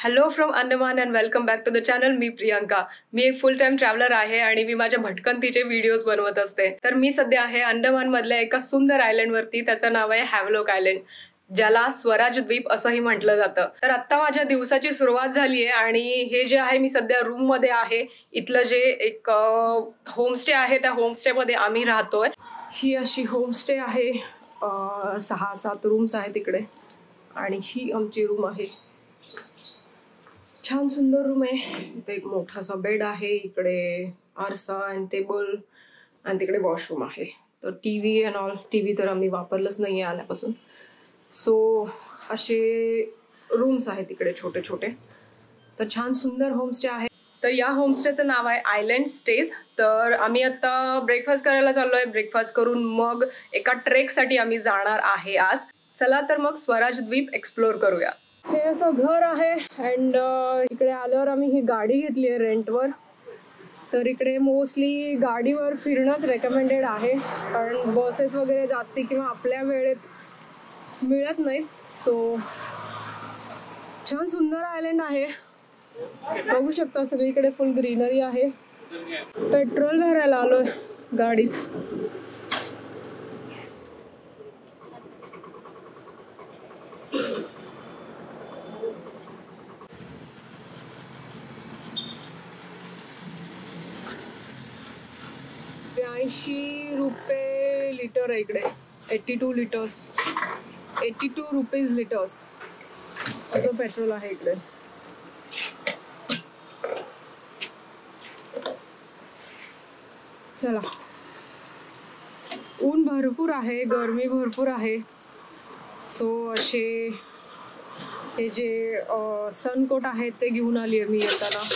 Hello from Andaman and welcome back to the channel. मी प्रियांका. मी एक फुल टाइम ट्रॅव्हलर आहे आणि मी माझ्या भटकंतीचे व्हिडिओज बनवत असते. तर मी सध्या आहे अंडमान मधल्या एका सुंदर आयलंड वरती. त्याचं नाव आहे हॅवलॉक आयलंड, ज्याला स्वराज द्वीप असंही म्हटलं जातं. तर आता माझ्या दिवसाची सुरुवात झाली आहे आणि हे जे आहे, मी सध्या रूम मध्ये आहे. इथलं जे एक होमस्टे आहे, त्या होमस्टे मध्ये आम्ही राहतोय. ही अशी होमस्टे आहे. 6-7 रूम्स आहेत इकडे आणि ही आमची रूम आहे. छान सुंदर रूम आहे. इथे एक मोठासा बेड आहे, इकडे आरसा आणि टेबल आणि तिकडे वॉशरूम आहे. तर टीव्ही अँड ऑल. टीव्ही तर आम्ही वापरलंच नाही आहे आल्यापासून. सो असे रूम्स आहेत तिकडे छोटे छोटे. तर छान सुंदर होमस्टे आहे. तर या होमस्टेचं नाव आहे आयलंड स्टेज. तर आम्ही आता ब्रेकफास्ट करायला चाललोय. ब्रेकफास्ट करून मग एका ट्रेकसाठी आम्ही जाणार आहे आज. चला तर मग स्वराज द्वीप एक्सप्लोर करूया. हे असं घर आहे अँड इकडे आल्यावर आम्ही ही गाडी घेतली आहे रेंटवर. तर इकडे मोस्टली गाडीवर फिरणंच रेकमेंडेड आहे, कारण बसेस वगैरे जास्ती किंवा आपल्या वेळेत मिळत नाहीत. सो छान सुंदर आयलंड आहे. बघू शकता सगळीकडे फुल ग्रीनरी आहे. पेट्रोल भरायला आलोय गाडीत. ₹82 लिटर आहे इकडे. 82 लिटर्स, 82 रुपीज लिटर्स असं पेट्रोल आहे इकडे. चला, ऊन भरपूर आहे, गरमी भरपूर आहे. सो असे हे जे सनकोट आहेत ते घेऊन आली आहे मी येताना.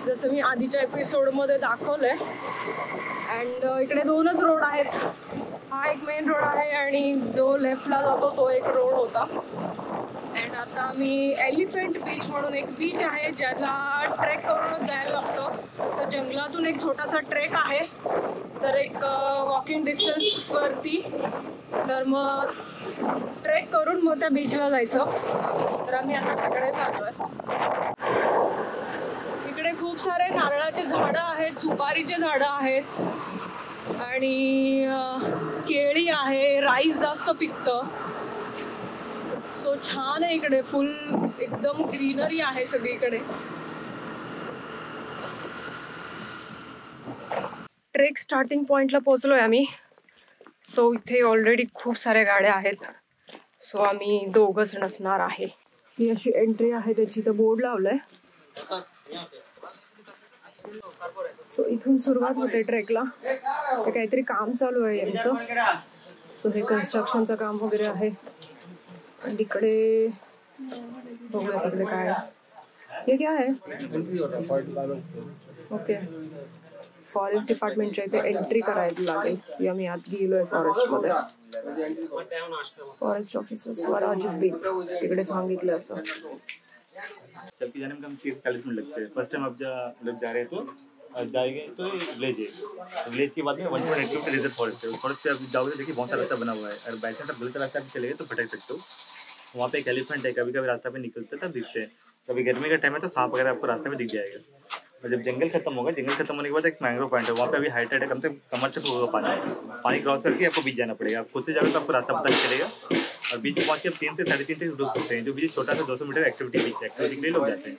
जसं मी आधीच्या एपिसोडमध्ये दाखवलंय. अँड इकडे 2च रोड आहेत. हा एक मेन रोड आहे आणि जो लेफ्टला जातो तो एक रोड होता. अँड आता आम्ही एलिफंट बीच म्हणून एक बीच आहे, ज्याला ट्रेक करूनच जायला लागतं. तर जंगलातून एक छोटासा ट्रेक आहे, तर एक वॉकिंग डिस्टन्सवरती. तर मग ट्रेक करून मग त्या बीचला जायचं. तर आम्ही आता तिकडे चाललोय. इकडे खूप सारे नारळाचे झाडं आहेत, सुपारीचे झाडं आहेत आणि केळी आहे. राईस जास्त पिकतं. सो छान आहे इकडे. फुल एकदम ग्रीनरी आहे सगळीकडे. ट्रेक स्टार्टिंग पॉइंटला पोहोचलोय आम्ही. सो इथे ऑलरेडी खूप साऱ्या गाड्या आहेत. सो आम्ही 2घच नसणार आहे. ही अशी एंट्री आहे, त्याची तर बोर्ड लावलंय. सो इथून सुरुवात होते ट्रेकला. ते काहीतरी काम चालू आहे यांचं. सो हे कन्स्ट्रक्शनचं काम वगैरे आहे. आणि तिकडे बघूया तिकडे काय. हे क्या है? ओके, फॉरेस्ट डिपार्टमेंटच्या इथे एंट्री करायला लागेल की आम्ही आत गेलोय फॉरेस्टमध्ये. फॉरेस्ट ऑफिसर स्वराज द्वीप तिकडे सांगितलं असं. चल के जाने में कम 30-40 मिनट लगते हैं. फर्स्ट टाइम आप जा रहे तो जाएंगे तो विलेज है. विलेज के बाद में 1.8 किलोमीटर रिजर्व फॉरेस्ट है. फॉरेस्ट से आप जाओगे, देखिए बहुत सारा रास्ता बना हुआ है. और बाई चांस आप गलत रास्ता पे चले गए तो भटक सकते हो. वहाँ पे एक एलिफेंट है, कभी कभी रास्ता पे निकलते तब दिखते हैं. कभी गर्मी का टाइम है तो सांप वगैरह आपको रास्ते में दिख जाएगा. और जब जंगल खत्म होगा, जंगल खत्म होने के बाद एक मैंग्रोव पॉइंट है. वहाँ पे अभी हाई टाइड है, कम से कम कमर तक होगा पानी क्रॉस करके आपको बीच जाना पड़ेगा. आप खुद से जाओगे तो आपको रास्ता पता नहीं चलेगा. और बीच में पहुंच के आप 3 से 3.5 तक रुक सकते हैं. जो बीच छोटा सा 200 मीटर एक्टिविटी बीच है, एक्टिविटी के लिए लोग जाते हैं.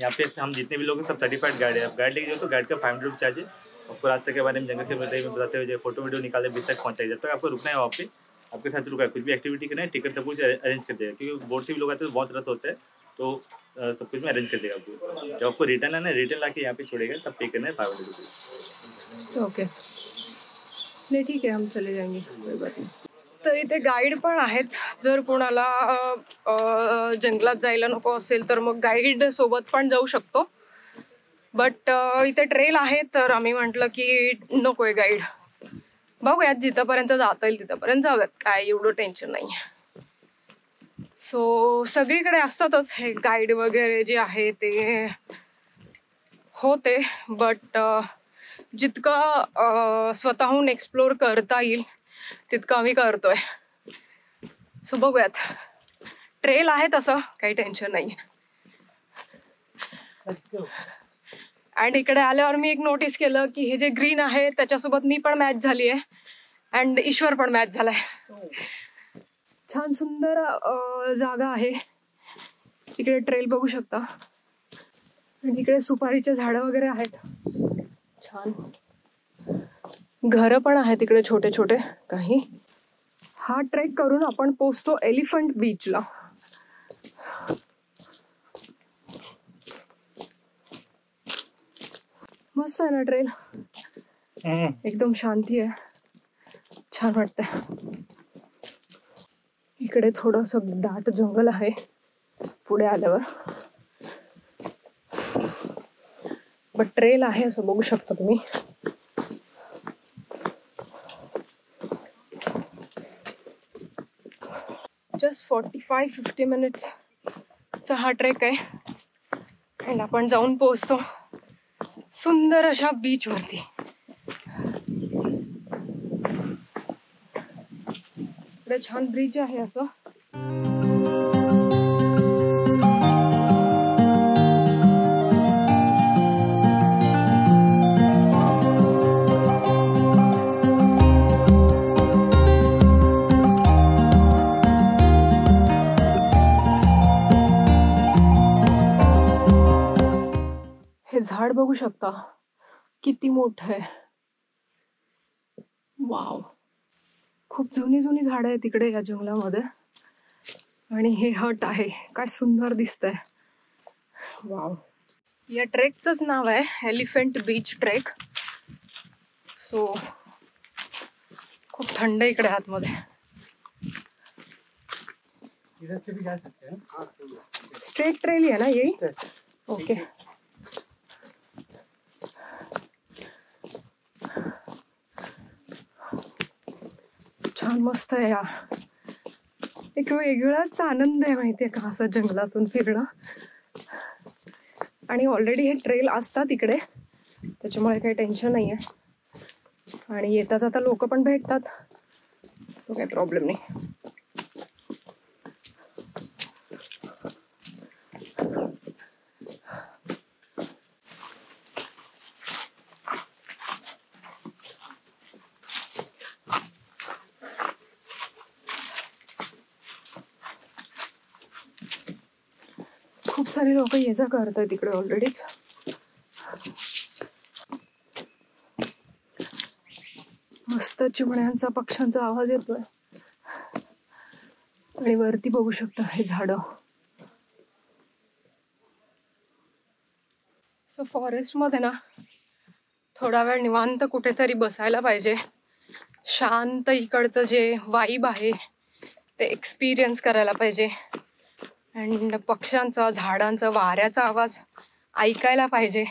यहाँ पे हम जितने भी लोग हैं सब सर्टिफाइड गाइड है. आप गाइड लेके जाओ तो गाइड का 500 रुपये चार्ज है. आपको रास्ते के बारे में जंगल के बारे में बताते हुए फोटो वीडियो निकाले बीच तक पहुंचाई. जब तक आपको रुकना है वहाँ पे आपके साथ रुका है. कुछ भी एक्टिविटी करना है, टिकट सब कुछ अरेंज कर देगा. क्योंकि बोर्ड से भी लोग आते हैं तो बहुत रस होता है, तो सब कुछ में अरेंज कर देगा आपको. जब आपको रिटर्न आना है, रिटर्न लाके यहाँ पे छोड़ेगा, तब पे करना है 500 रुपये. ओके, नाही ठीक आहे, हम चले जाएंगे, कोई बात नाही. तर इथे गाईड पण आहेत. जर कोणाला जंगलात जायला नको असेल तर मग गाईड सोबत पण जाऊ शकतो. बट इथे ट्रेल आहे, तर आम्ही म्हटलं की नकोय गाईड. बघूयात, जिथंपर्यंत जाता येईल तिथंपर्यंत जाऊयात. काय एवढं टेन्शन नाही. सो सगळीकडे असतातच हे गाईड वगैरे जे आहे ते होते. बट जितकं स्वतःहून एक्सप्लोर करता येईल तितकं आम्ही करतोय. सो बघूयात. ट्रेल आहे तसं काही टेन्शन नाही. अँड इकडे आल्यावर मी एक नोटीस केलं की हे जे ग्रीन आहे त्याच्यासोबत मी पण मॅच झाली आहे अँड ईश्वर पण मॅच झालाय. छान सुंदर जागा आहे. इकडे ट्रेल बघू शकता आणि इकडे सुपारीचे झाडं वगैरे आहेत. छान घरं पण आहेत इकडे छोटे छोटे काही. हा ट्रेक करून आपण पोहोचतो एलिफंट बीचला. मस्त आहे ना ट्रेल. एकदम शांती आहे. छान वाटतंय. इकडे थोडंसं दाट जंगल आहे पुढे आल्यावर, बट ट्रेल आहे असं बघू शकता तुम्ही. जस्ट 45-50 मिनिट्सचा हा ट्रेक आहे आणि आपण जाऊन पोहोचतो सुंदर अशा बीच वरती. इकडे छान ब्रिज आहे असं. हे झाड बघू शकता किती मोठं आहे. वाव, खूप जुनी जुनी झाडं आहेत तिकडे या जंगलामध्ये. आणि हे हट आहे, काय सुंदर दिसतंय. वाव. या ट्रेकचंच नाव आहे एलिफंट बीच ट्रेक. सो खूप थंड इकडे आतमध्ये. स्ट्रेट ट्रेल आहे ना येई. ओके. छान मस्त आहे यार. एक वेगळाच आनंद आहे माहितीये का असं जंगलातून फिरणं. आणि ऑलरेडी हे ट्रेल असतात इकडे त्याच्यामुळे काही टेन्शन नाही आहे. आणि येता जाता लोक पण भेटतात, सो काही प्रॉब्लेम नाही. खूप सारे लोक ये जा करत आहेत तिकडे ऑलरेडीच. मस्त चिमण्यांचा पक्ष्यांचा आवाज येतोय. आणि वरती बघू शकता हे झाडं. सो फॉरेस्ट मध्ये ना थोडा वेळ निवांत कुठेतरी बसायला पाहिजे. शांत इकडचं जे वाईब आहे ते एक्सपिरियन्स करायला पाहिजे. अँड पक्ष्यांचा, झाडांचा, वाऱ्याचा आवाज ऐकायला पाहिजे.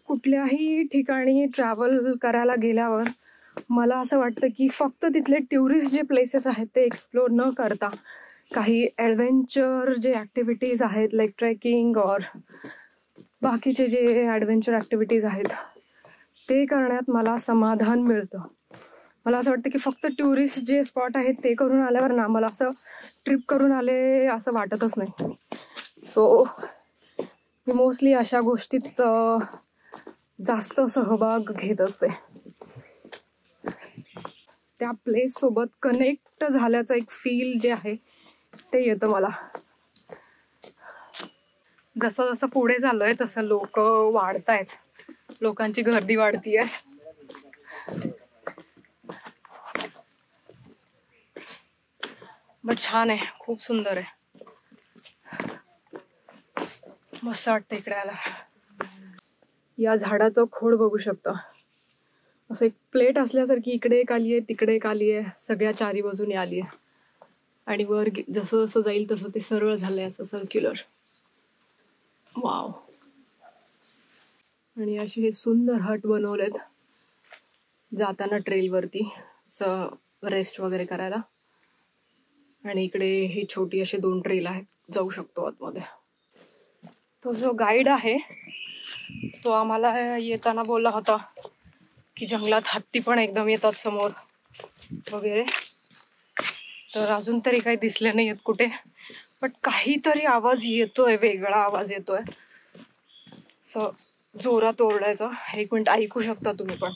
कुठल्याही ठिकाणी ट्रॅव्हल करायला गेल्यावर मला असं वाटतं की फक्त तिथले टुरिस्ट जे प्लेसेस आहेत ते एक्सप्लोर न करता काही ॲडव्हेंचर जे ॲक्टिव्हिटीज आहेत लाईक ट्रेकिंग और बाकीचे जे ॲडव्हेंचर ॲक्टिव्हिटीज आहेत ते करण्यात मला समाधान मिळतं. मला असं वाटतं की फक्त टुरिस्ट जे स्पॉट आहेत ते करून आल्यावर ना मला असं ट्रिप करून आले असं वाटतच नाही. सो मी मोस्टली अशा गोष्टीत जास्त सहभाग घेत असते. त्या प्लेस सोबत कनेक्ट झाल्याचं एक फील जे आहे ते येतं मला. जसं जसं पुढे चाललोय तसं लोक वाढतायत, लोकांची गर्दी वाढतीये. बट छान आहे, खूप सुंदर आहे. मस्त वाटतं इकडे आला. या झाडाचं खोड बघू शकता. असं एक प्लेट असल्यासारखी इकडे एक आली आहे, तिकडे एक आली आहे, सगळ्या चारी बाजूने आली आहे. आणि वर जसं जसं जाईल तसं ते सरळ झालंय असं सर्क्युलर. वाव. आणि असे हे सुंदर हट बनवलेत जाताना ट्रेलवरती रेस्ट वगैरे करायला. आणि इकडे ही छोटी असे 2 ट्रेल आहेत, जाऊ शकतो आतमध्ये. तो जो गाईड आहे तो आम्हाला येताना बोलला होता की जंगलात हत्ती पण एकदम येतात समोर वगैरे. तर अजून तरी काही दिसले नाही आहेत कुठे, बट काहीतरी आवाज येतोय, वेगळा आवाज येतोय, सो जोरात ओरडायचा. एक मिनिट, ऐकू शकता तुम्ही पण.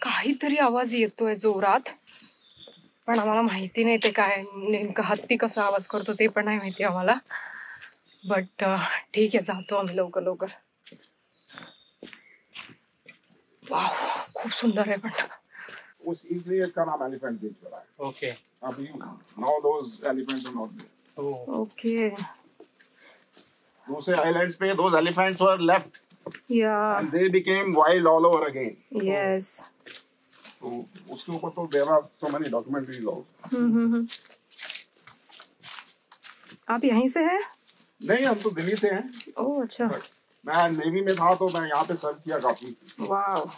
काहीतरी आवाज येतोय जोरात, पण आम्हाला माहिती नाही ते काय नेमकं. हत्ती कसा आवाज करतो ते पण नाही माहिती आम्हाला. बट ठीक आहे, जातो आम्ही लवकर लवकर. वाव, खूप सुंदर आहे. पण उस इसलिए इसका नाम एलिफेंट बीच पड़ा है. ओके. अभी now those elephants are not there. Okay. दूसरे आइलैंड्स पे दोस एलिफेंट्स वर लेफ्ट या. And they became wild all over again. Yes. तो उसके ऊपर तो there are so many documentaries also. आप यहीं से हैं? नहीं, हम तो दिल्ली से हैं. ओह अच्छा. मैं नेवी में था तो मैं यहाँ पे सर्व किया काफी. वाव.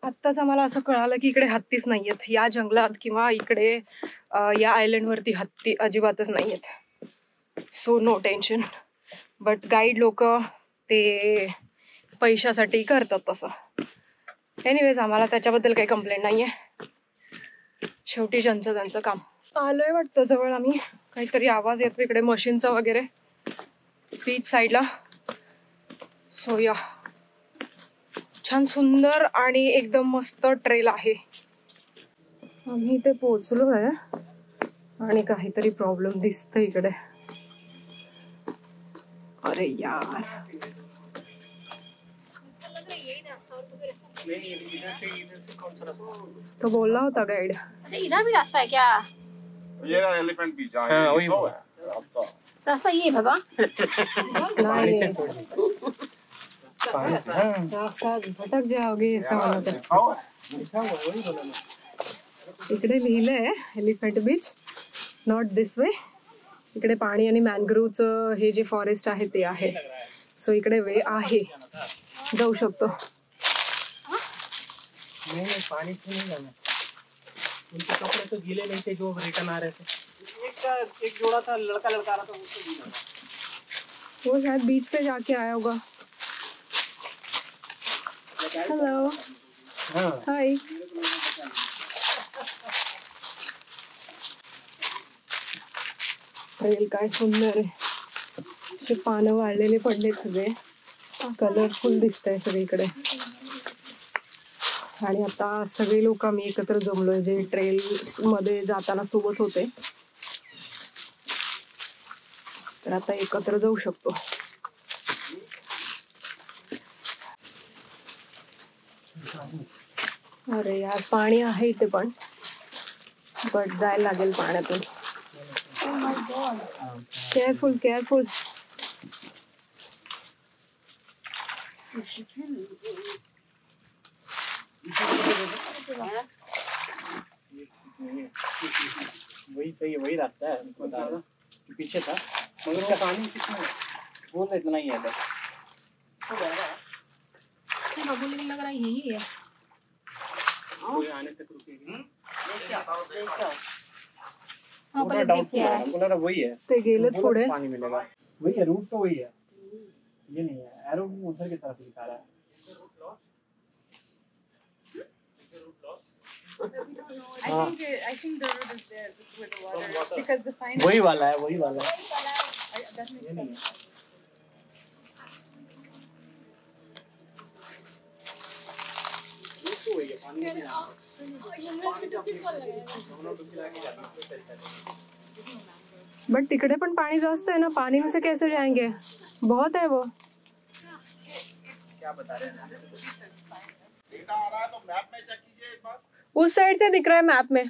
आत्ताच आम्हाला असं कळालं की इकडे हत्तीच नाहीयेत या जंगलात, किंवा इकडे या आयलंडवरती हत्ती अजिबातच नाहीयेत. So no tension. But guide लोक ते पैशासाठी करतात तसं. एनिवेज, आम्हाला त्याच्याबद्दल काही कंप्लेंट नाही आहे. शेवटी ज्यांचं त्यांचं काम. आलोय वाटतं जवळ आम्ही. काहीतरी आवाज येतो इकडे मशीनचा वगैरे बीच साईडला. सो या, छान सुंदर आणि एकदम मस्त ट्रेल आहे. आम्ही इथे पोहोचलो आहे आणि काहीतरी प्रॉब्लेम दिसतंय इकडे. अरे यार, तो बोलला होता गाइड. अच्छा, इधर भी रास्ता है क्या? ये रहा एलिफेंट बीच. हाँ, वही हुआ रास्ता. रास्ता ये है बाबा. नहीं, रास्ता भटक जाओगे ऐसा म्हणत आहे. इकडे लिहिलंय elephant beach, not this way. इकडे पाणी आणि मॅनग्रोव्हचं हे जे फॉरेस्ट आहे ते आहे. सो इकडे वे आहे, जाऊ शकतो. नहीं पानी से नहीं जाना. उनके कपड़े तो गीले नहीं थे जो रिटर्न आ रहे थे. एक जोड़ा था, लड़का आ रहा था, उसको गीला. वो शायद बीच पे जाके आया होगा. हेलो. हाय. ट्रेल काय सुंदर आहे. असे पानं वाळलेले पडलेत सगळे, कलरफुल दिसतंय सगळीकडे. आणि आता सगळे लोक आम्ही एकत्र जमलोय जे ट्रेल मध्ये जाताना सोबत होते. तर आता एकत्र जाऊ शकतो. अरे यार, पाणी आहे इथे पण, बट जायला लागेल पाण्यातून. Careful careful. वही सही है, वही रास्ता है. बता रहा पीछे था, मगर वो पानी कितना बोल रहे इतना ही है. बस बोलने लग रहा है यही है. कोई आने तक रुकेगी. हाँ, पूरा डाउटफुल है. बोल रहा वही है. ते गेलेत पुढे. पानी मिलेगा. वही है, रूट तो वही है. ये नहीं है, एरो उधर की तरफ दिखा रहा है. I think the road is there with the water because the sign. वही वाला है, वही वाला है. ये नहीं है. रूट तो वही है, पानी नहीं आ. बट तिकडे पण पाणी जास्त है ना, पानी में से कैसे जाएंगे? बहुत है वो. क्या बता रहे हैं? डेटा आ रहा है तो मैप में चेक कीजिए एक बार. उस साइड से दिख रहा है मैप में.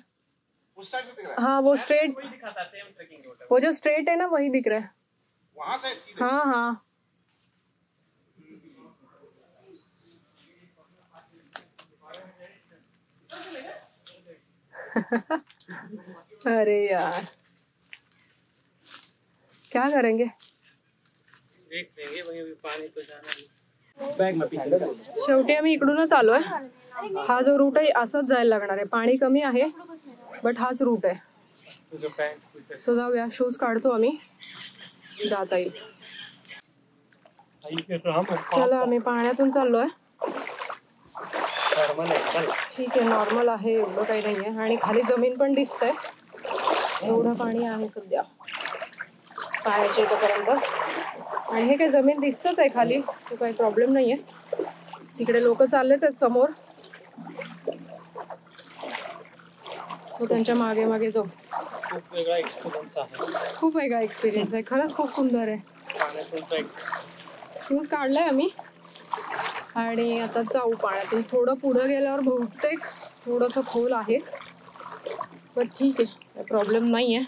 उस साइड से दिख रहा है. हाँ, वो स्ट्रेट, वही दिखाता है, सेम ट्रेकिंग रूट है. वो जो स्ट्रेट है ना वही दिख रहा है. वहां से सीधे. हाँ हाँ. अरे यार, क्या करेंगे? देख लेंगे वहीं अभी पानी तो जाना नहीं बैग में पीछे शेवटी आम्ही इकडूनच आलोय. हा जो रूट आहे असंच जायला लागणार आहे. पाणी कमी आहे बट हाच रूट आहे. तुझं पॅन्ट सो जाऊया. शूज काढतो आम्ही. जाता येईल. चला आम्ही पाण्यातून चाललोय. नॉर्मल आहे चल. ठीक आहे नॉर्मल आहे एवढं काही नाही आहे. आणि खाली जमीन पण दिसतंय. एवढं पाणी आहे सध्या पायाच्या इथपर्यंत. आणि हे काय जमीन दिसतच आहे खाली सो काही प्रॉब्लेम नाही आहे. तिकडे लोक चाललेच आहेत समोर सो त्यांच्या मागे मागे जाऊ. खूप वेगळा एक्सपिरियन्स आहे. खूप वेगळा एक्सपिरियन्स आहे. खरंच खूप सुंदर आहे. पाण्यातून शूज काढलाय आम्ही आणि आता जाऊ पाण्यातून. थोडं पुढं गेल्यावर बहुतेक थोडंसं खोल आहे पण ठीक आहे काही प्रॉब्लेम नाही आहे.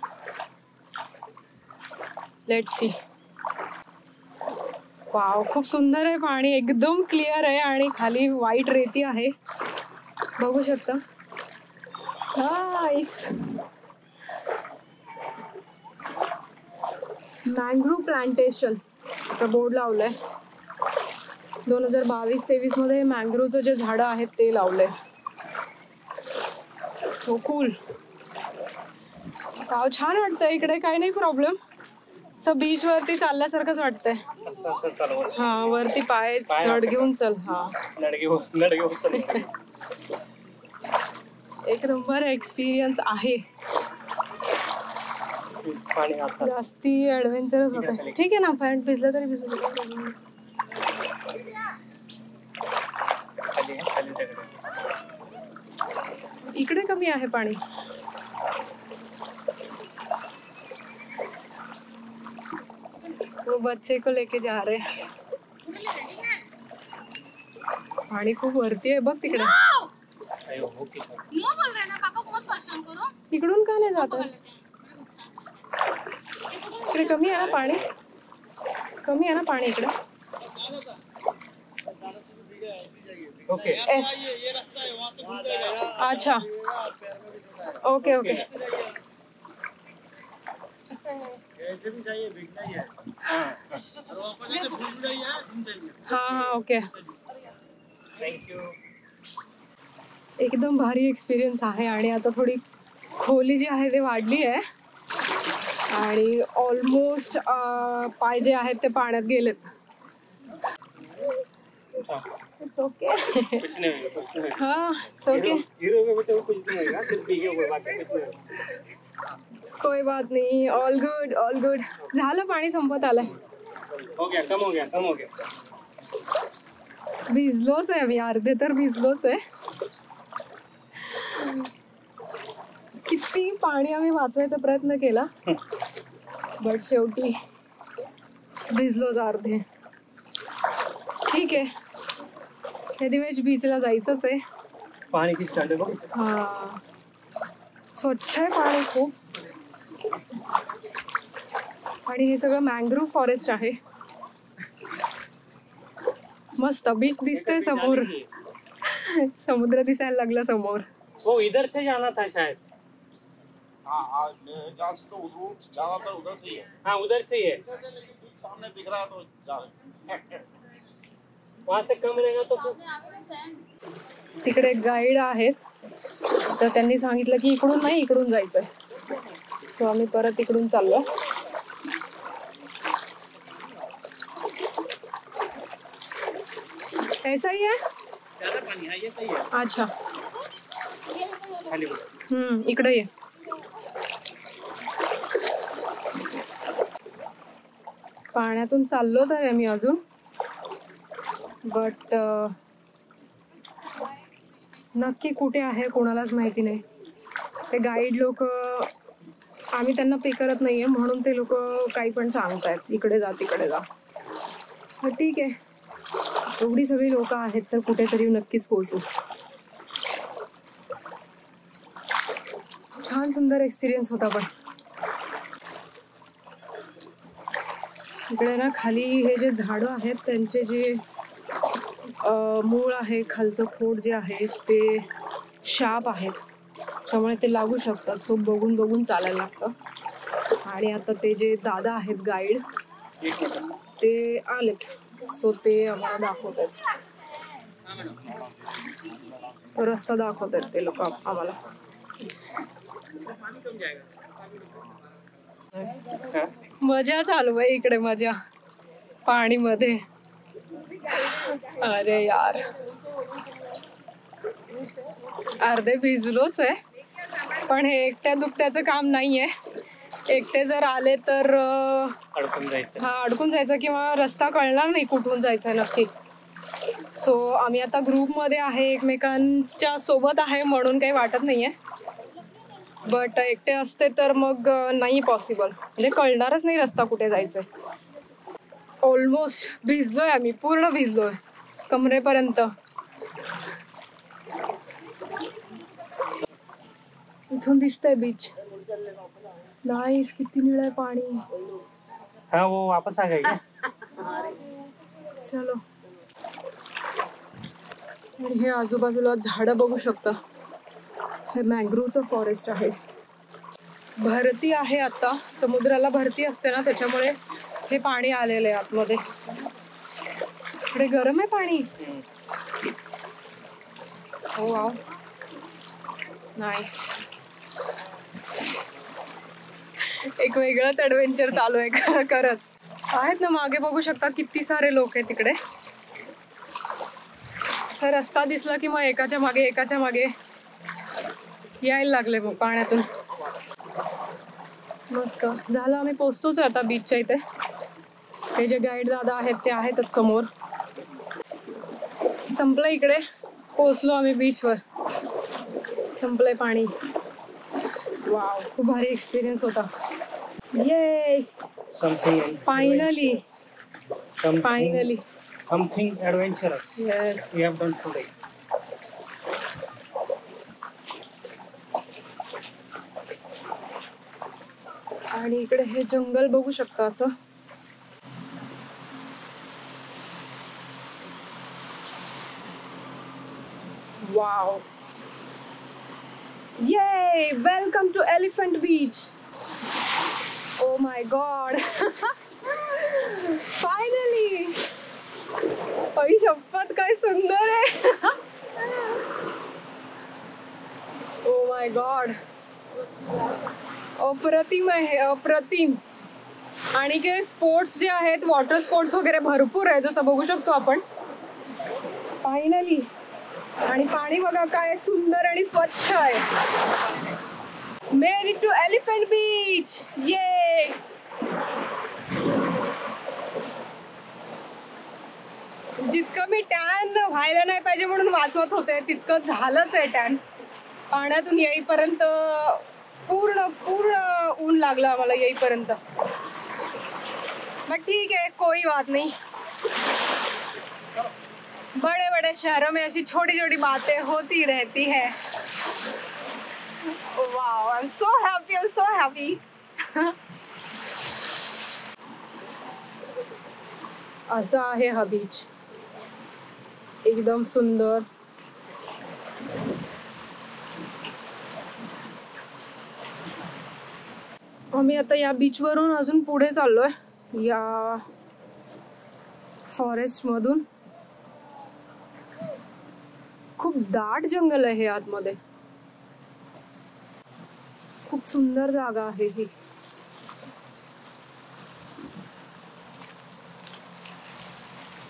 Let's see. वाव खूप सुंदर आहे पाणी. एकदम क्लिअर आहे आणि खाली व्हाईट रेती आहे बघू शकता. नाईस. मँग्रोव्ह प्लांटेशन आता बोर्ड लावलंय. 2022-23 मध्ये मँग्रोव्हचं जे झाडं आहेत ते लावलंय. So cool. गाव छान वाटतंय. इकडे काही नाही प्रॉब्लेम. असं बीच वरती चालल्यासारखंच वाटतंय. असं असं चालू हा वरती पाय चढ घेऊन चल. हा लडगे चल. एक नंबर एक्सपिरियन्स आहे. पाणी आता जास्ती ऍडव्हेंचरस होतं. ठीक आहे ना पॅन्ट भिजलं तरी भिजू शकतो. खाली खाली दगड. इकडे कमी आहे पाणी. वो बच्चे को लेके जा रहे. पाणी खूप वरती आहे बघ तिकडे. अयो हो की नो बोल रहे ना पापा को मत परेशान करो. इकडून का नाही जात आहे? इकडे कमी आहे ना पाणी. कमी आहे ना पाणी इकडे. ओके. अच्छा ओके ओके. हाँ हाँ ओके. थँक्यू. एकदम भारी एक्सपिरियन्स आहे. आणि आता थोडी खोली जी आहे ते वाढली आहे आणि ऑलमोस्ट पाय जे आहेत ते पाण्यात गेलेत. ओके कुछ नहीं होगा कुछ नहीं. हाँ ओके हीरो के बेटे को कुछ नहीं होगा सिर्फ भीगे हुए बाकी कुछ नहीं होगा. कोई बात नहीं. All good all good. झालं पाणी संपत आलंय. हो गया कम हो गया कम हो गया. भिजलोच आहे. मी अर्धे तर भिजलोच आहे. किती पाणी आम्ही वाचवायचा प्रयत्न केला बट शेवटी भिजलोच अर्धे. ठीक आहे. दिवेश बीचला जायचंच आहे. पाणी किती चालू बघ. हा स्वच्छ आहे पाणी खूप. आणि हे सगळं मँग्रोव्ह फॉरेस्ट आहे. मस्त बीच दिसतंय समोर. समुद्र दिसायला लागला समोर. वो इधर से जाना था शायद. हाँ जहाँ से तो उधर ज्यादातर उधर से ही है. हाँ उधर से ही है. सामने दिख रहा है तो जा रहे हैं. वहाँ से कम रहेगा तो फिर तिकडे गाईड आहेत तर त्यांनी सांगितलं की इकडून नाही इकडून जायचंय. सो आम्ही परत इकडून चाललो. ऐसा ही है. ज्यादा पानी है ये सही है. अच्छा खाली इकडे ये. पाण्यातून चाललो तर आम्ही अजून बट नक्की कुठे आहे कोणालाच माहिती नाही. ते गाईड लोक आम्ही त्यांना पे करत नाहीये म्हणून ते लोक काही पण सांगतायत इकडे जा तिकडे जा. ठीक आहे. एवढी सगळी लोक आहेत तर कुठेतरी नक्कीच पोहोचू. छान सुंदर एक्सपिरियन्स होता. पण इकडे ना खाली हे जे झाडं आहेत त्यांचे जे मूळ आहे खालचं खोड जे आहे ते शार्प आहेत त्यामुळे ते लागू शकतात. सो बघून बघून चालायला लागतं. आणि आता ते जे दादा आहेत गाईड ते आलेत, सो ते आम्हाला दाखवत आहेत. तो रस्ता दाखवत आहेत ते लोक आम्हाला. मजा चालू आहे इकडे, मजा पाणी मध्ये. अरे यार, अर्धे भिजलोच आहे, पण हे एकट्या दुकट्याचं काम नाहीये. एकटे जर आले तर अडकून जायचं. हा, अडकून जायचं किंवा रस्ता कळणार नाही कुठून जायचं नक्की. सो आम्ही आता ग्रुपमध्ये आहे, एकमेकांच्या सोबत आहे, म्हणून काही वाटत नाहीये. बट एकटे असते तर मग नाही पॉसिबल, म्हणजे कळणारच नाही रस्ता कुठे जायचंय. ऑलमोस्ट भिजलोय आम्ही, पूर्ण भिजलोय कमरेपर्यंत. इथून दिसतंय बीच. नाईस, किती निळं आहे पाणी. हाँ वो वापस आ गए क्या? चलो. आणि हे आजूबाजूला झाडं बघू शकता. हे मॅंग्रोवचं फॉरेस्ट आहे. भरती आहे आता, समुद्राला भरती असते ना, त्याच्यामुळे हे पाणी आलेलं आहे आतमध्ये. इकडे गरम आहे पाणी. हो वाव, नाईस. एक वेगळंच ऍडव्हेंचर चालू आहे करत. आहेत ना मागे बघू शकता किती सारे लोक आहेत तिकडे. असा रस्ता दिसला की मग एकाच्या मागे यायला लागले मग पाण्यातून. मस्त झालं, आम्ही पोहोचतोच आता बीचच्या इथे. हे जे गाईड दादा आहेत ते आहेतच समोर. संपलं इकडे, पोहोचलो आम्ही बीचवर. संपलंय पाणी. वाव, खूप भारी एक्सपिरियन्स होता. ये finally something adventurous. Yes. We have done today. आणि इकडे हे जंगल बघू शकता असं. वाव, ये welcome to elephant Beach. Oh my god, finally. आई शपथ, काय सुंदर आहे. ओ माय गॉड, अप्रतिम आहे, अप्रतिम. आणि के स्पोर्ट्स जे आहेत, वॉटर स्पोर्ट्स वगैरे भरपूर आहे, जसं बघू शकतो आपण. फायनली. आणि पाणी बघा काय सुंदर आणि स्वच्छ आहे. Made it to elephant beach. ये जितकं मी टॅन व्हायला नाही पाहिजे म्हणून वाचवत होते, तितकं झालंच आहे टॅन. पाण्यातून येईपर्यंत पूर्ण ऊन लागलं आम्हाला येईपर्यंत. बट ठीक है, कोई बात नहीं. बड़े बड़े शहरों में ऐसी छोटी छोटी बातें होती रहती है. Wow, I am so happy, I am so happy. असा आहे हा बीच, एकदम सुंदर. आम्ही आता या बीच वरून अजून पुढे चाललोय, या फॉरेस्ट मधून. खूप दाट जंगल आहे हे आतमध्ये. खूप सुंदर जागा आहे ही.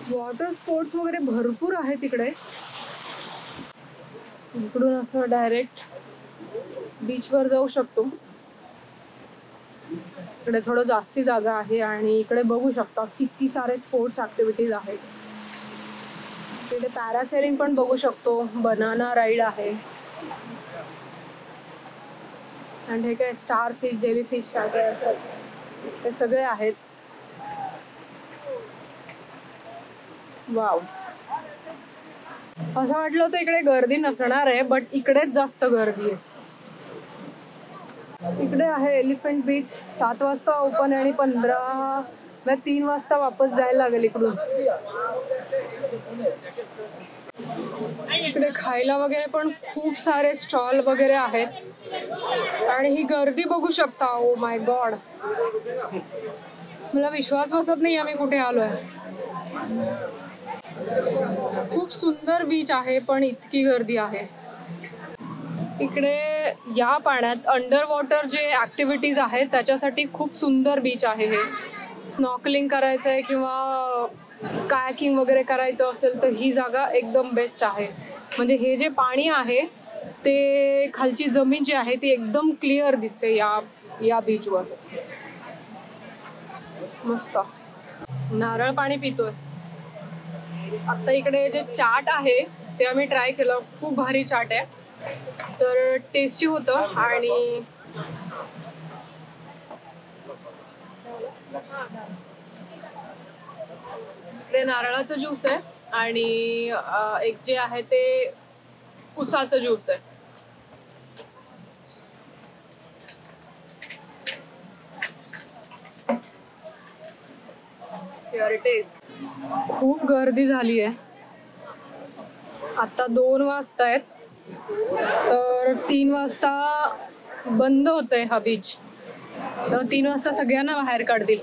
वॉटर स्पोर्ट्स वगैरे भरपूर आहे तिकडे. इकडून असं डायरेक्ट बीचवर जाऊ शकतो. इकडे थोडं जास्ती जागा आहे आणि इकडे बघू शकता किती सारे स्पोर्ट्स ऍक्टिव्हिटीज आहेत. तिथे पॅरासेलिंग पण बघू शकतो, बनाना राईड आहे. आणि हे काय स्टार फिश, जेली फिश काय काय असतात ते सगळे आहेत. वाव, असं वाटलं होतं इकडे गर्दी नसणार आहे, बट इकडेच जास्त गर्दी आहे. इकडे आहे एलिफंट बीच. 7 वाजता ओपन आहे आणि 3 वाजता वापस जायला लागेल इकडून. इकडे खायला वगैरे पण खूप सारे स्टॉल वगैरे आहेत. आणि ही गर्दी बघू शकता. ओ माय गॉड, मला विश्वास बसत नाही आम्ही कुठे आलोय. खूप सुंदर बीच आहे पण इतकी गर्दी आहे इकडे. या पाण्यात अंडर वॉटर जे ऍक्टिव्हिटीज आहेत त्याच्यासाठी खूप सुंदर बीच आहे हे. स्नॉर्कलिंग करायचं आहे किंवा कायाकिंग वगैरे करायचं असेल तर ही जागा एकदम बेस्ट आहे. म्हणजे हे जे पाणी आहे ते खालची जमीन जी आहे ती एकदम क्लिअर दिसते या बीचवर. मस्त नारळ पाणी पितोय. आता इकडे जे चाट आहे ते आम्ही ट्राय केलं. खूप भारी चाट आहे तर टेस्टी होतं. आणि इकडे नारळाचं ज्यूस आहे आणि एक जे आहे ते उसाचं ज्यूस आहे. Here it is. खूप गर्दी झाली आहे. आता 2 वाजता आहेत तर 3 वाजता बंद होतंय हा बीच. तर 3 वाजता सगळ्यांना बाहेर काढतील.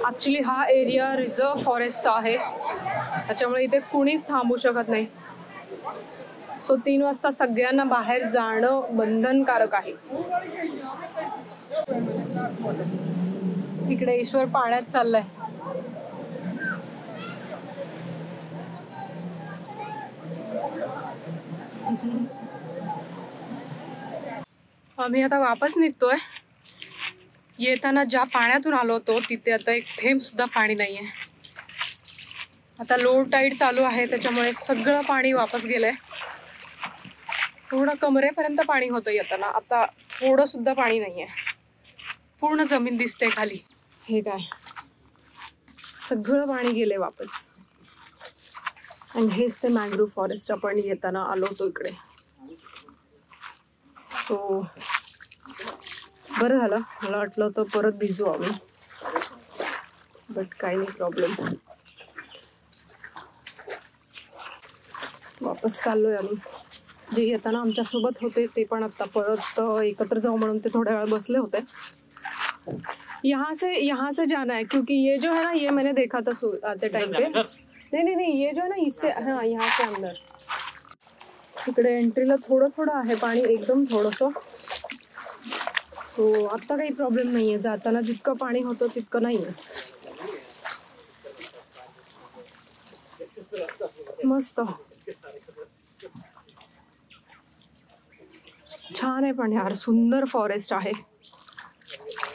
ऍक्च्युली हा एरिया रिझर्व फॉरेस्टचा आहे त्याच्यामुळे इथे कुणीच थांबू शकत नाही. सो 3 वाजता सगळ्यांना बाहेर जाणं बंधनकारक आहे. तिकडे ईश्वर पाण्यात चाललाय. आम्ही आता वापस निघतोय. येताना ज्या पाण्यातून आलो होतो तिथे आता एक थेंब सुद्धा पाणी नाहीये. आता लो टाईड चालू आहे त्याच्यामुळे सगळं पाणी वापस गेलंय. थोडं कमरेपर्यंत पाणी होतं येताना. आता थोडं सुद्धा पाणी नाहीये. पूर्ण जमीन दिसते खाली. हे काय सगळं पाणी गेलंय वापस. आणि हेच ते मॅंग्रोव्ह फॉरेस्ट आपण येताना आलो होतो इकडे. सो बरं झालं. मला वाटलं होतं परत भिजू आम्ही बट काही नाही प्रॉब्लेम. वापस चाललोय आम्ही. जे येताना आमच्यासोबत होते ते पण आता परत एकत्र जाऊ म्हणून ते थोड्या वेळ बसले होते. यहाँ से जाना है क्योंकि ये जो है ना ये मैंने देखा था आते टाइम पे. नहीं ये जो है ना इससे हाँ यहाँ से अंदर. इकडे एंट्रीला थोडं आहे पाणी एकदम थोडंसं. सो आता काही प्रॉब्लेम नाही आहे. जाताना जितकं पाणी होतं तितकं नाही आहे. मस्त छान आहे पण यार सुंदर फॉरेस्ट आहे.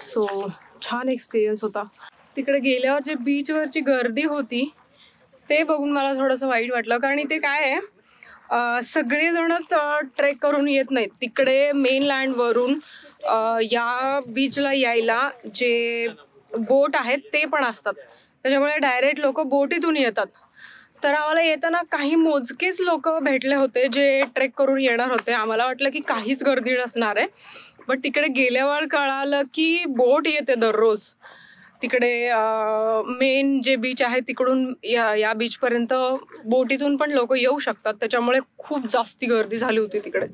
सो छान एक्सपिरियन्स होता. तिकडे गेल्यावर जे बीचवरची गर्दी होती ते बघून मला थोडंसं वाईट वाटलं. कारण इथे काय आहे सगळेजणच ट्रेक करून येत नाहीत. तिकडे मेनलँडवरून या बीचला यायला जे बोट आहेत ते पण असतात. त्याच्यामुळे डायरेक्ट लोक बोटीतून येतात. तर आम्हाला येताना काही मोजकेच लोक भेटले होते जे ट्रेक करून येणार होते. आम्हाला वाटलं की काहीच गर्दी नसणार आहे. बट तिकडे गेल्यावर कळालं की बोट येते दररोज. तिकडे मेन जे बीच आहे तिकडून या बीचपर्यंत बोटीतून पण लोक येऊ शकतात. त्याच्यामुळे खूप जास्ती गर्दी झाली होती तिकडे.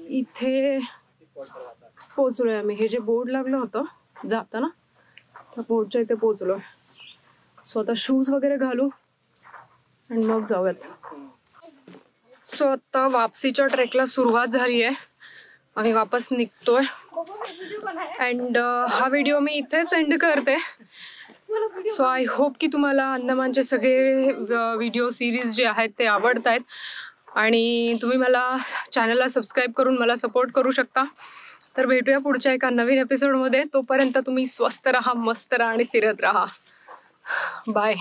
इथे पोचलोय आम्ही. हे जे बोर्ड लागलं होतं जाताना त्या बोर्डच्या इथे पोचलोय. सो आता शूज वगैरे घालू आणि मग जाऊयात. सो आता वापसीच्या ट्रेकला सुरुवात झाली आहे. आम्ही वापस निघतोय अँड हा व्हिडिओ मी इथेच एंड करते. सो आय होप की तुम्हाला अंदमानचे सगळे व्हिडिओ सिरीज जे आहेत ते आवडत आहेत आणि तुम्ही मला चॅनलला सबस्क्राईब करून मला सपोर्ट करू शकता. तर भेटूया पुढच्या एका नवीन एपिसोडमध्ये. तोपर्यंत तुम्ही स्वस्त राहा, मस्त राहा आणि फिरत राहा. बाय.